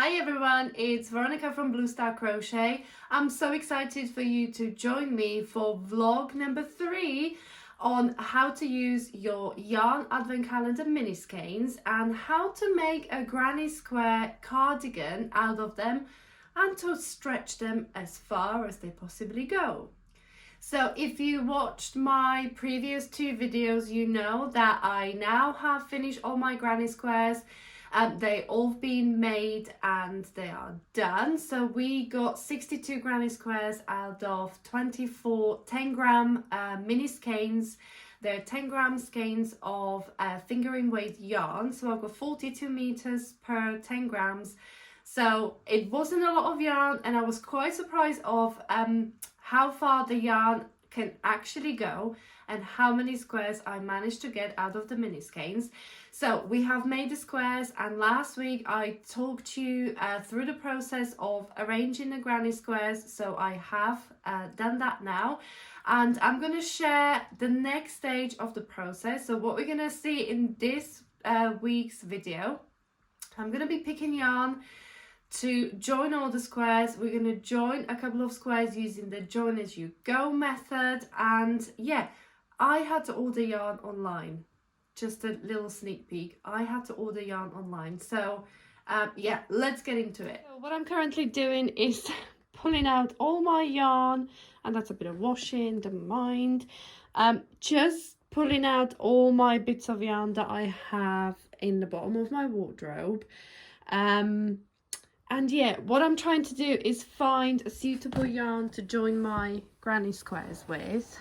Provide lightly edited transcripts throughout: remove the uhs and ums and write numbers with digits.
Hi everyone, it's Veronica from Blue Star Crochet. I'm so excited for you to join me for vlog number 3 on how to use your yarn advent calendar mini skeins and how to make a granny square cardigan out of them and to stretch them as far as they possibly go. So if you watched my previous 2 videos, you know that I now have finished all my granny squares. They all been made and they are done. So we got 62 granny squares out of 24 10-gram mini skeins. They're 10-gram skeins of fingering weight yarn. So I've got 42 meters per 10 grams. So it wasn't a lot of yarn, and I was quite surprised of how far the yarn can actually go and how many squares I managed to get out of the mini skeins. So we have made the squares, and last week I talked you through the process of arranging the granny squares. So I have done that now, and I'm going to share the next stage of the process. So what we're going to see in this week's video, I'm going to be picking yarn to join all the squares. We're going to join a couple of squares using the join as you go method, and yeah, I had to order yarn online. Just a little sneak peek, I had to order yarn online. So yeah, let's get into it. So what I'm currently doing is pulling out all my yarn, and that's a bit of washing, don't mind. Just pulling out all my bits of yarn that I have in the bottom of my wardrobe. And yeah, what I'm trying to do is find a suitable yarn to join my granny squares with.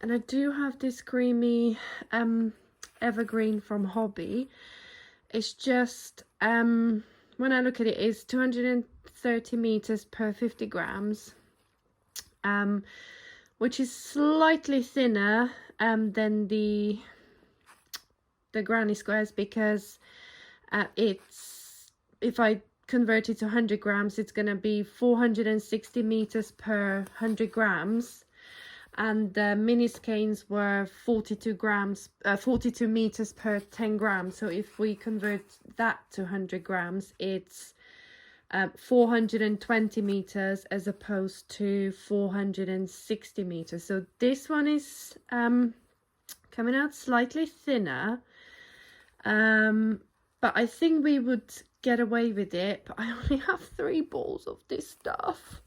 And I do have this creamy evergreen from Hobby. It's just, when I look at it, it's 230 meters per 50 grams, which is slightly thinner than the granny squares, because if I convert it to 100 grams, it's going to be 460 meters per 100 grams. And the mini skeins were 42 meters per 10 grams. So if we convert that to 100 grams, it's 420 meters as opposed to 460 meters. So this one is coming out slightly thinner. But I think we would get away with it. But I only have 3 balls of this stuff.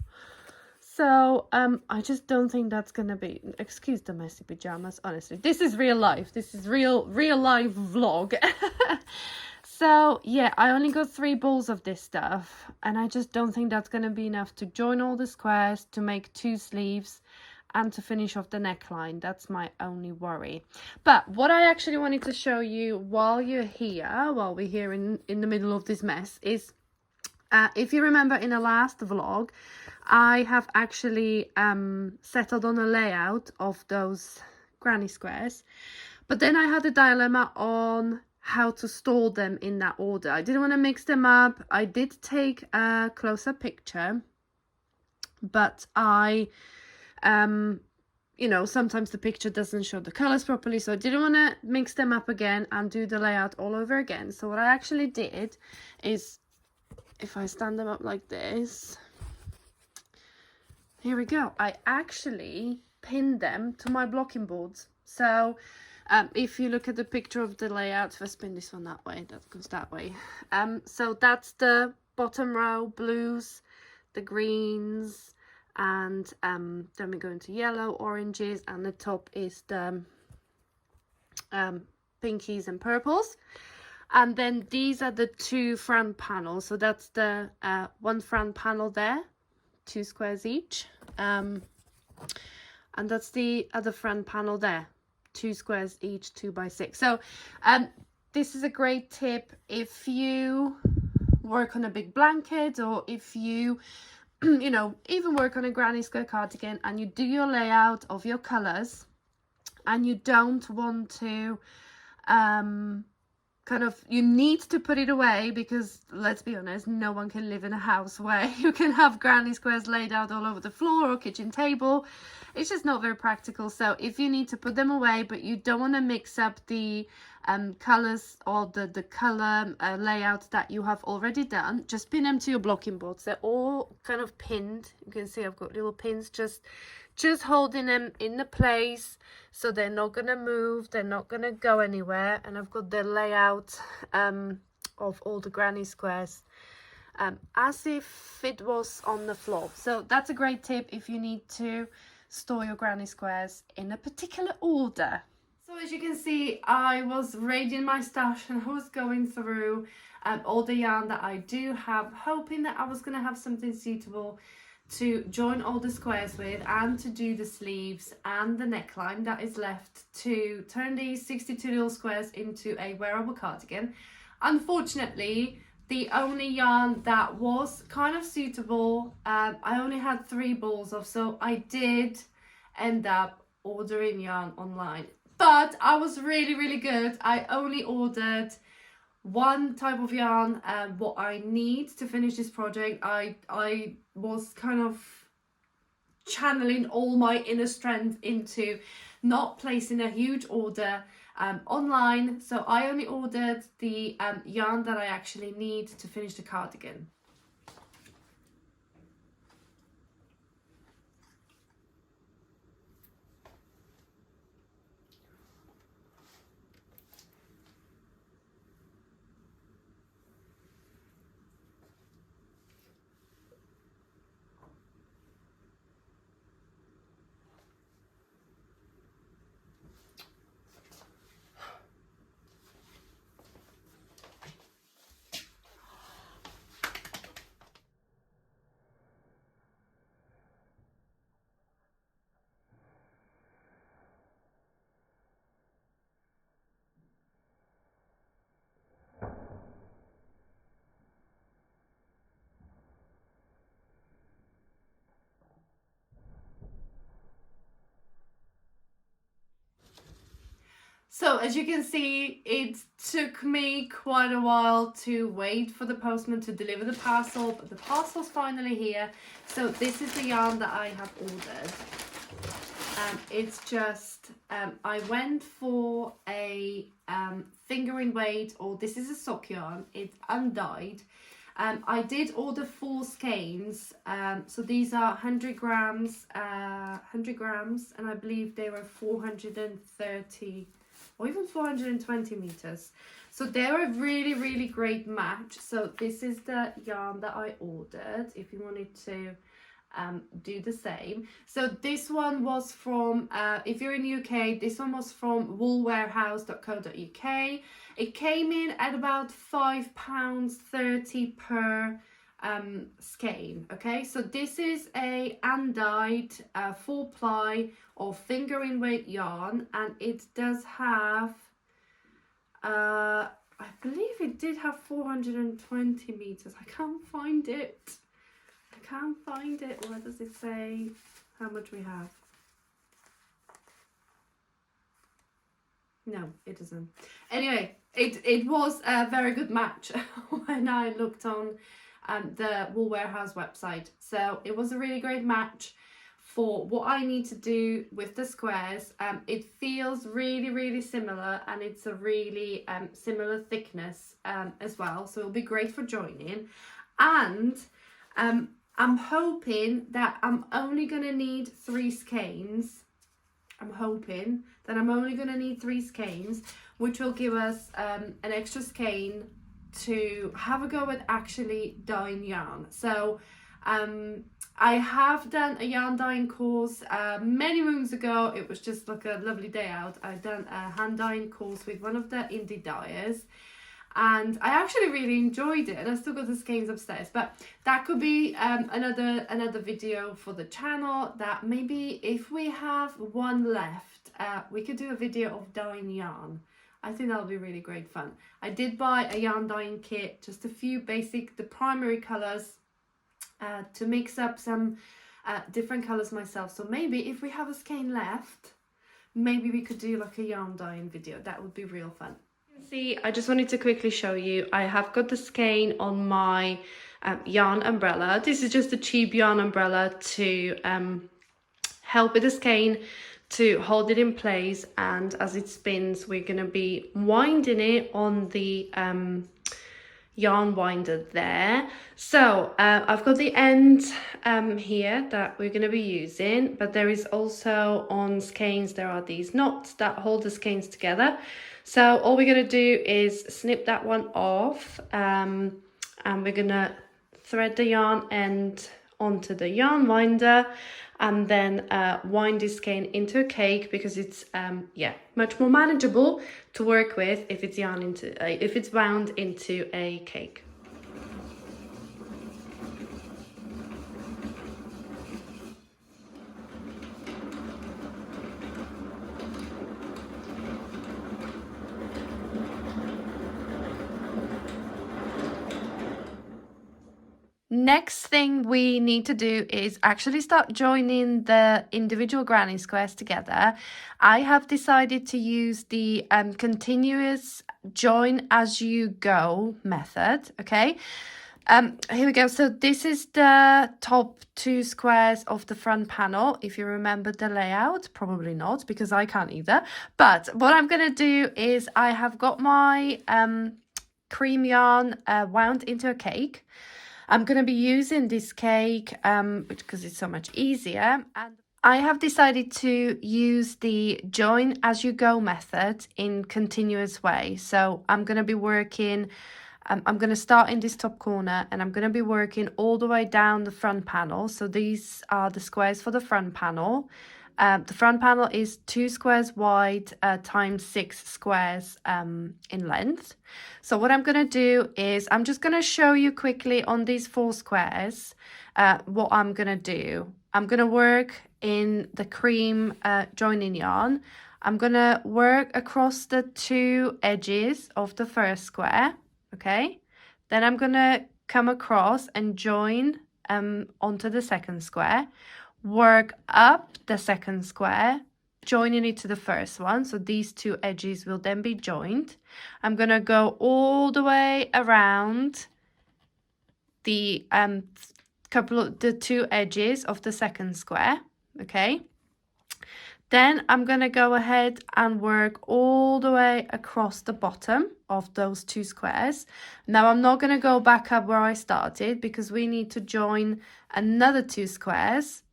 So I just don't think that's gonna be, excuse the messy pajamas, honestly. This is real life. This is real life vlog. So yeah, I only got 3 balls of this stuff, and I just don't think that's gonna be enough to join all the squares, to make 2 sleeves, and to finish off the neckline. That's my only worry. But what I actually wanted to show you while we're here in the middle of this mess, is if you remember in the last vlog, I have actually settled on a layout of those granny squares, but then I had a dilemma on how to store them in that order. I didn't want to mix them up. I did take a closer picture, but I you know, sometimes the picture doesn't show the colors properly, so I didn't want to mix them up again and do the layout all over again. So what I actually did is, if I stand them up like this, here we go, I actually pinned them to my blocking boards. So if you look at the picture of the layout, if I spin this one that way, that goes that way. So that's the bottom row, blues, the greens, and then we go into yellow, oranges, and the top is the pinkies and purples. And then these are the 2 front panels. So that's the 1 front panel there, 2 squares each, and that's the other front panel there, 2 squares each, 2 by 6. So this is a great tip if you work on a big blanket, or if you you know, even work on a granny square cardigan and you do your layout of your colors and you don't want to kind of, you need to put it away, because let's be honest, no one can live in a house where you can have granny squares laid out all over the floor or kitchen table. It's just not very practical. So if you need to put them away, but you don't want to mix up the colors or the color layout that you have already done, just pin them to your blocking boards. They're all kind of pinned. You can see I've got little pins just holding them in the place, so they're not gonna move, they're not gonna go anywhere. And I've got the layout of all the granny squares as if it was on the floor. So that's a great tip if you need to store your granny squares in a particular order. So as you can see, I was raiding my stash and I was going through all the yarn that I do have, hoping that I was going to have something suitable to join all the squares with, and to do the sleeves and the neckline that is left to turn these 62 little squares into a wearable cardigan. Unfortunately, the only yarn that was kind of suitable, I only had 3 balls of, so I did end up ordering yarn online. But I was really good. I only ordered one type of yarn, what I need to finish this project. I was kind of channeling all my inner strength into not placing a huge order online, so I only ordered the yarn that I actually need to finish the cardigan. So as you can see, it took me quite a while to wait for the postman to deliver the parcel, but the parcel's finally here. So this is the yarn that I have ordered. It's just, I went for a fingering weight, or this is a sock yarn. It's undyed. I did order 4 skeins, so these are 100 grams, and I believe they were 430 or even 420 meters. So they're a really great match. So this is the yarn that I ordered, if you wanted to do the same. So this one was from, if you're in the UK, this one was from woolwarehouse.co.uk. It came in at about £5.30 per skein. Okay, so this is a undyed 4-ply or fingering weight yarn, and it does have I believe it did have 420 meters. I can't find it. Where does it say how much we have? No, it doesn't. Anyway, it was a very good match when I looked on the Wool Warehouse website. So it was a really great match for what I need to do with the squares. It feels really similar, and it's a really similar thickness as well, so it'll be great for joining. And I'm hoping that I'm only going to need 3 skeins. Which will give us an extra skein to have a go at actually dyeing yarn. So I have done a yarn dyeing course many moons ago. It was just like a lovely day out. I've done a hand dyeing course with one of the indie dyers, and I actually really enjoyed it, and I still got the skeins upstairs. But that could be another video for the channel, that maybe if we have one left, we could do a video of dyeing yarn. I think that'll be really great fun. I did buy a yarn dyeing kit, just a few basic, the primary colours, to mix up some different colours myself. So maybe if we have a skein left, maybe we could do like a yarn dyeing video. That would be real fun. See, I just wanted to quickly show you, I have got the skein on my yarn umbrella. This is just a cheap yarn umbrella to help with the skein to hold it in place, and as it spins we're going to be winding it on the yarn winder there. So I've got the end here that we're going to be using, but there is also on skeins there are these knots that hold the skeins together. So all we're going to do is snip that one off, and we're going to thread the yarn end onto the yarn winder, and then wind this skein into a cake, because it's much more manageable to work with if it's if it's wound into a cake. Next thing we need to do is actually start joining the individual granny squares together. I have decided to use the continuous join as you go method. Okay, here we go. So this is the top 2 squares of the front panel. If you remember the layout, probably not, because I can't either. But what I'm going to do is I have got my cream yarn wound into a cake. I'm going to be using this cake because it's so much easier, and I have decided to use the join as you go method in continuous way. So I'm going to be working, I'm going to start in this top corner, and I'm going to be working all the way down the front panel. So these are the squares for the front panel. The front panel is 2 squares wide times 6 squares in length. So what I'm going to do is I'm just going to show you quickly on these 4 squares what I'm going to do. I'm going to work in the cream joining yarn. I'm going to work across the 2 edges of the first square. Okay, then I'm going to come across and join onto the second square. Work up the second square, joining it to the first one. So these 2 edges will then be joined. I'm going to go all the way around the the 2 edges of the second square. Okay, then I'm going to go ahead and work all the way across the bottom of those 2 squares. Now I'm not going to go back up where I started, because we need to join another 2 squares.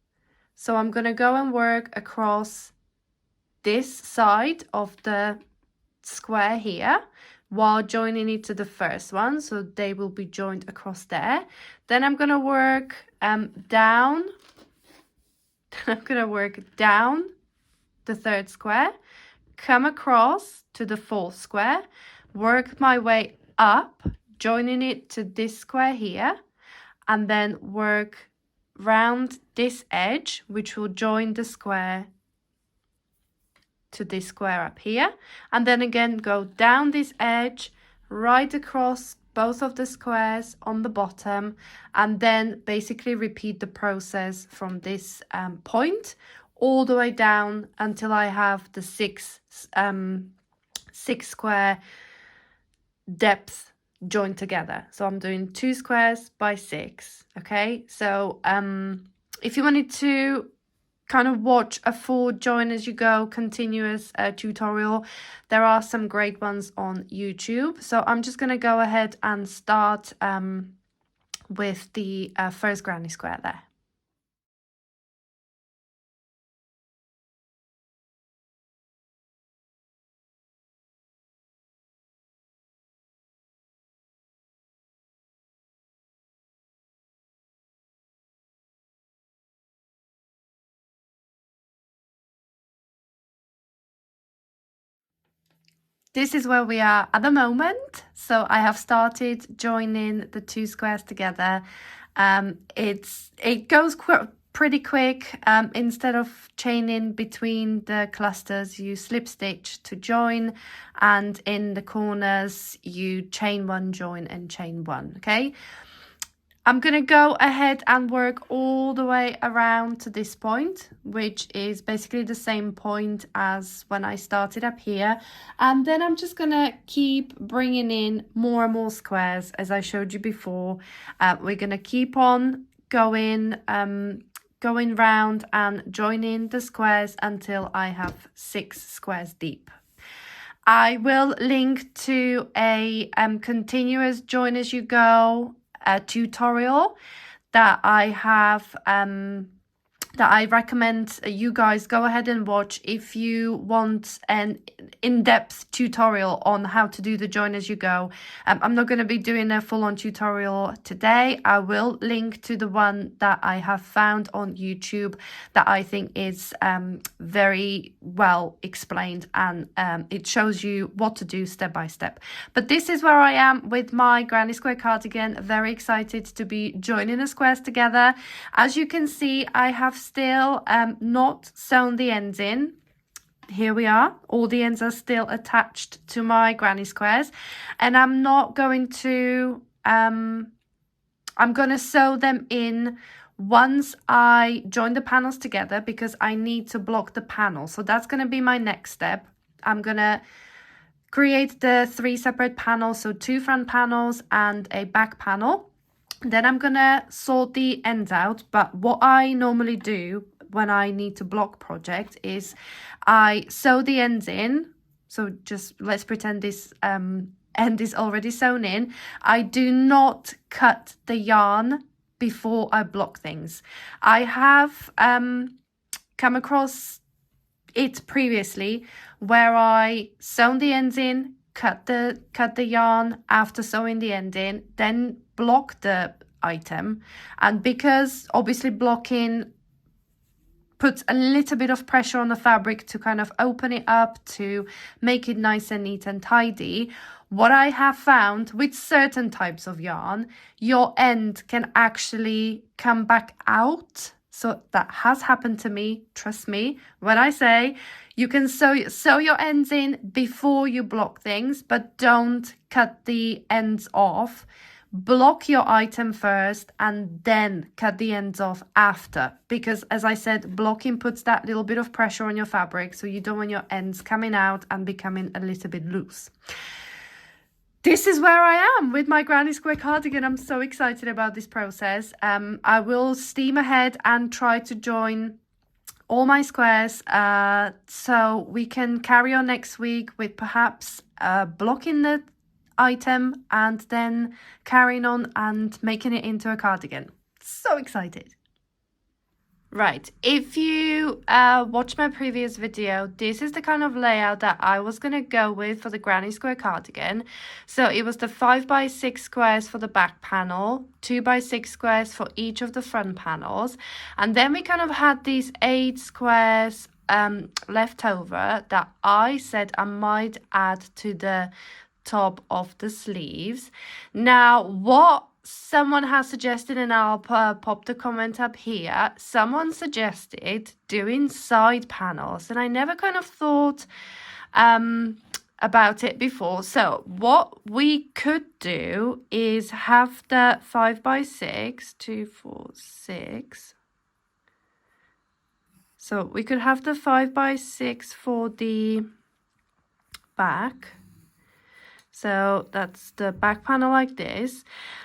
So I'm going to go and work across this side of the square here while joining it to the first one. So they will be joined across there. Then I'm going to work down. I'm going to work down the 3rd square, come across to the 4th square, work my way up, joining it to this square here, and then work round this edge, which will join the square to this square up here, and then again go down this edge, right across both of the squares on the bottom, and then basically repeat the process from this point all the way down until I have the 6 square depth joined together. So I'm doing 2 squares by 6. Okay, so if you wanted to kind of watch a full join as you go continuous tutorial, there are some great ones on YouTube. So I'm just going to go ahead and start with the first granny square there. This is where we are at the moment. So I have started joining the 2 squares together. It goes pretty quick. Instead of chaining between the clusters, you slip stitch to join, and in the corners you chain 1, join, and chain 1. Okay, I'm going to go ahead and work all the way around to this point, which is basically the same point as when I started up here. And then I'm just going to keep bringing in more and more squares, as I showed you before. We're going to keep on going round and joining the squares until I have 6 squares deep. I will link to a continuous join as you go tutorial that I have that I recommend you guys go ahead and watch if you want an in-depth tutorial on how to do the join as you go. I'm not going to be doing a full-on tutorial today. I will link to the one that I have found on YouTube that I think is very well explained, and it shows you what to do step by step. But this is where I am with my granny square cardigan. Very excited to be joining the squares together. As you can see, I have still not sewn the ends in. Here we are. All the ends are still attached to my granny squares, and I'm not going to I'm going to sew them in once I join the panels together, because I need to block the panel. So that's going to be my next step. I'm going to create the 3 separate panels, so 2 front panels and a back panel. Then I'm going to sort the ends out. But what I normally do when I need to block project is I sew the ends in. So just let's pretend this end is already sewn in. I do not cut the yarn before I block things. I have come across it previously where I sewn the ends in, cut the yarn after sewing the end in, then block the item. And because obviously blocking puts a little bit of pressure on the fabric to kind of open it up, to make it nice and neat and tidy, what I have found with certain types of yarn, your end can actually come back out. So that has happened to me, trust me, when I say you can sew your ends in before you block things, but don't cut the ends off. Block your item first and then cut the ends off after, because as I said, blocking puts that little bit of pressure on your fabric, so you don't want your ends coming out and becoming a little bit loose. This is where I am with my granny square cardigan. I'm so excited about this process. I will steam ahead and try to join all my squares so we can carry on next week with perhaps blocking the item and then carrying on and making it into a cardigan. So excited. Right, if you watched my previous video, this is the kind of layout that I was going to go with for the granny square cardigan. So it was the 5x6 squares for the back panel, 2x6 squares for each of the front panels, and then we kind of had these 8 squares left over that I said I might add to the top of the sleeves. Now, what someone has suggested, and I'll pop the comment up here, someone suggested doing side panels, and I never kind of thought about it before. So what we could do is have the 5x6, 2, 4, 6. So we could have the 5x6 for the back. So that's the back panel like this.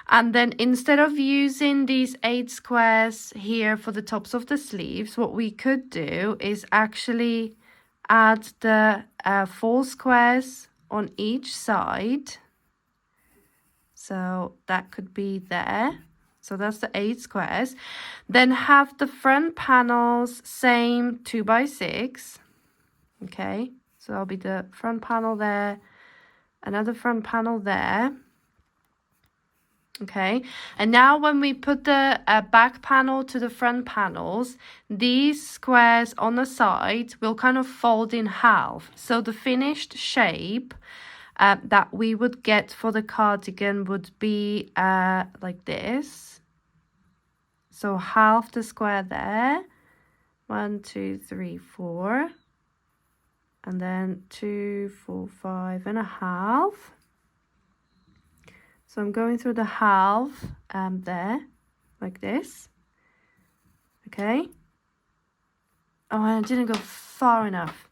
And then instead of using these 8 squares here for the tops of the sleeves, what we could do is actually add the 4 squares on each side. So that could be there. So that's the 8 squares. Then have the front panels same 2x6. Okay, so that'll be the front panel there. Another front panel there. Okay, and now when we put the back panel to the front panels, these squares on the side will kind of fold in half. So the finished shape that we would get for the cardigan would be like this. So half the square there. 1, 2, 3, 4. And then 2, 4, 5 and a half. So I'm going through the half there, like this. Okay. Oh, I didn't go far enough.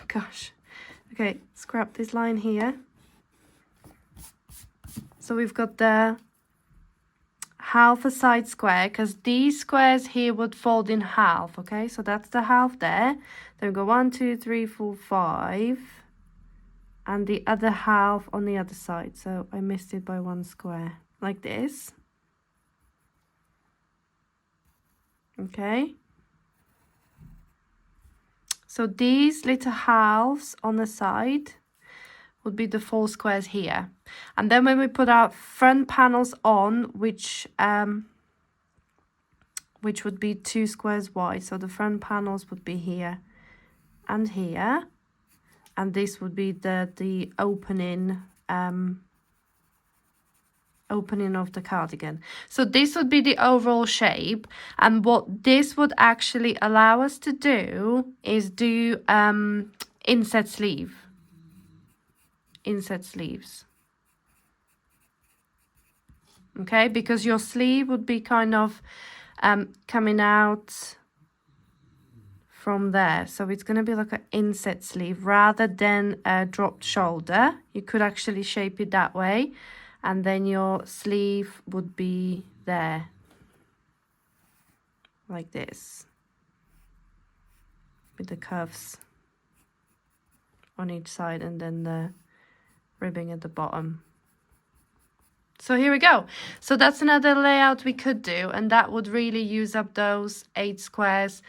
Gosh. Okay, scrap this line here. So we've got the half a side square, because these squares here would fold in half. Okay, so that's the half there. Then we go 1, 2, 3, 4, 5, and the other half on the other side. So I missed it by 1 square, like this. Okay. So these little halves on the side would be the 4 squares here. And then when we put our front panels on, which would be 2 squares wide. So the front panels would be here and here. And this would be the opening opening of the cardigan. So this would be the overall shape, and what this would actually allow us to do is do inset sleeves. Okay, because your sleeve would be kind of coming out from there, so it's going to be like an inset sleeve rather than a dropped shoulder. You could actually shape it that way, and then your sleeve would be there like this with the curves on each side and then the ribbing at the bottom. So here we go. So that's another layout we could do, and that would really use up those 8 squares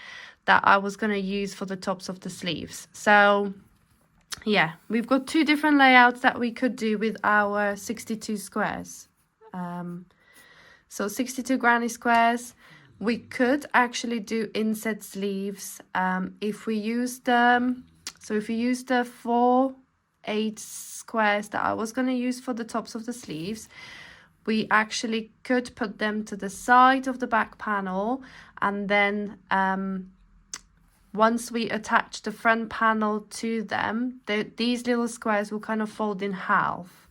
that I was going to use for the tops of the sleeves. So yeah, we've got 2 different layouts that we could do with our 62 squares. So 62 granny squares. We could actually do inset sleeves if we use them. So if you use the 8 squares that I was going to use for the tops of the sleeves, we actually could put them to the side of the back panel, and then once we attach the front panel to them, these little squares will kind of fold in half.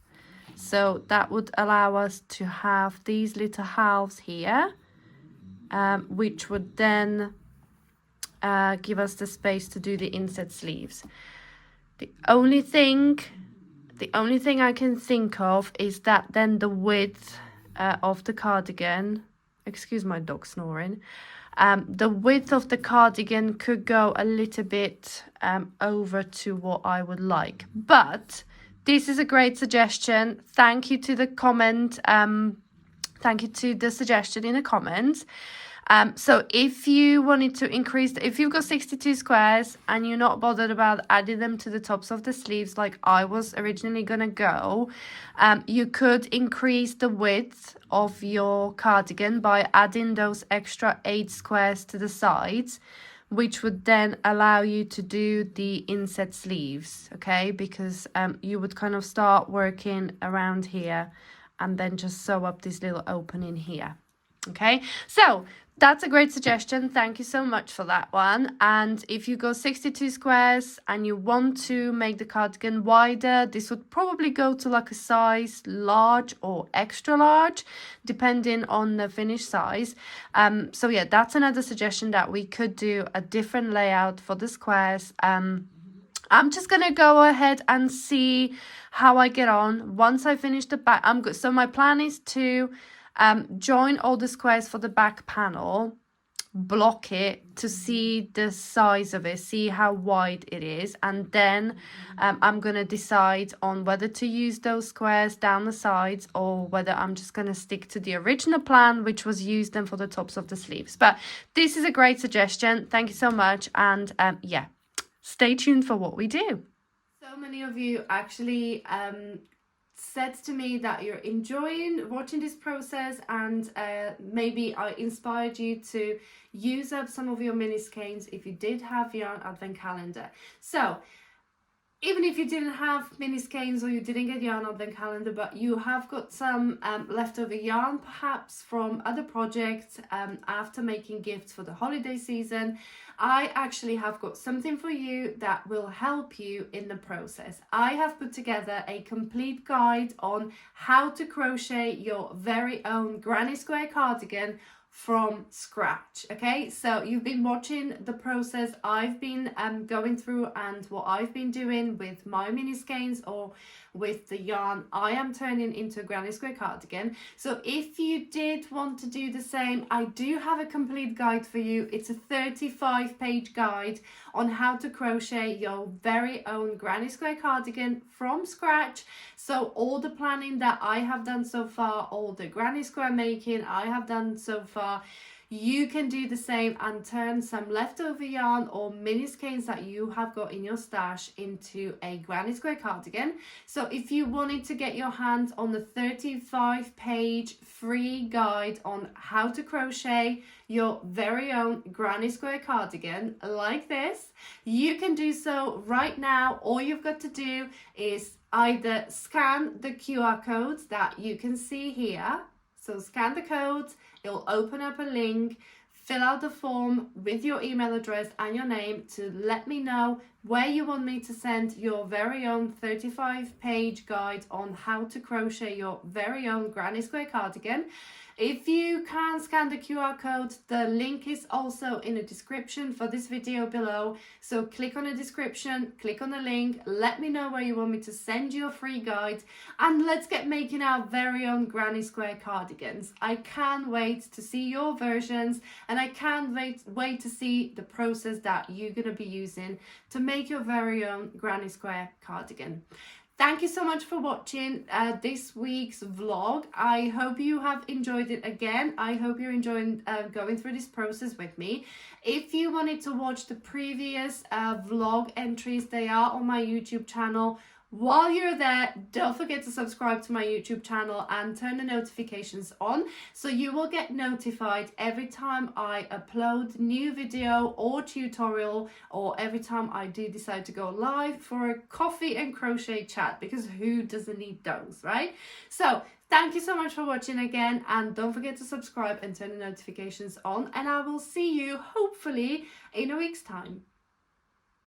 So that would allow us to have these little halves here, which would then give us the space to do the inset sleeves. The only thing I can think of is that then the width of the cardigan, excuse my dog snoring, the width of the cardigan could go a little bit over to what I would like. But this is a great suggestion. Thank you to the comment. Thank you to the suggestion in the comments. So if you wanted to increase, if you've got 62 squares and you're not bothered about adding them to the tops of the sleeves like I was originally going to go, you could increase the width of your cardigan by adding those extra 8 squares to the sides, which would then allow you to do the inset sleeves, okay? Because you would kind of start working around here and then just sew up this little opening here, okay? So that's a great suggestion. Thank you so much for that one. And if you go 62 squares and you want to make the cardigan wider, this would probably go to like a size large or extra large, depending on the finished size. So yeah, that's another suggestion, that we could do a different layout for the squares. I'm just going to go ahead and see how I get on once I finish the back. So my plan is to join all the squares for the back panel, block it to see the size of it, see how wide it is, and then I'm going to decide on whether to use those squares down the sides or whether I'm just going to stick to the original plan, which was use them for the tops of the sleeves. But this is a great suggestion. Thank you so much. And yeah, stay tuned for what we do. So many of you actually said to me that you're enjoying watching this process, and maybe I inspired you to use up some of your mini skeins if you did have your advent calendar. So even if you didn't have mini skeins or you didn't get yarn advent calendar, but you have got some leftover yarn perhaps from other projects after making gifts for the holiday season, I actually have got something for you that will help you in the process. I have put together a complete guide on how to crochet your very own granny square cardigan from scratch. Okay, so you've been watching the process I've been going through and what I've been doing with my mini skeins or with the yarn I am turning into a granny square cardigan. So if you did want to do the same, I do have a complete guide for you. It's a 35-page guide on how to crochet your very own granny square cardigan from scratch. So all the planning that I have done so far, all the granny square making I have done so far, you can do the same and turn some leftover yarn or mini skeins that you have got in your stash into a granny square cardigan. So if you wanted to get your hands on the 35-page free guide on how to crochet your very own granny square cardigan like this, you can do so right now. All you've got to do is either scan the QR codes that you can see here. So scan the codes, it'll open up a link, fill out the form with your email address and your name to let me know where you want me to send your very own 35-page guide on how to crochet your very own granny square cardigan. If you can scan the QR code, the link is also in the description for this video below. So click on the description, click on the link, let me know where you want me to send your free guide, and let's get making our very own granny square cardigans. I can't wait to see your versions, and I can't wait to see the process that you're going to be using to make your very own granny square cardigan. Thank you so much for watching this week's vlog. I hope you have enjoyed it again. I hope you're enjoying going through this process with me. If you wanted to watch the previous vlog entries, they are on my YouTube channel. While you're there, don't forget to subscribe to my YouTube channel and turn the notifications on so you will get notified every time I upload new video or tutorial, or every time I do decide to go live for a coffee and crochet chat, because who doesn't need those, right? So thank you so much for watching again, and don't forget to subscribe and turn the notifications on, and I will see you hopefully in a week's time.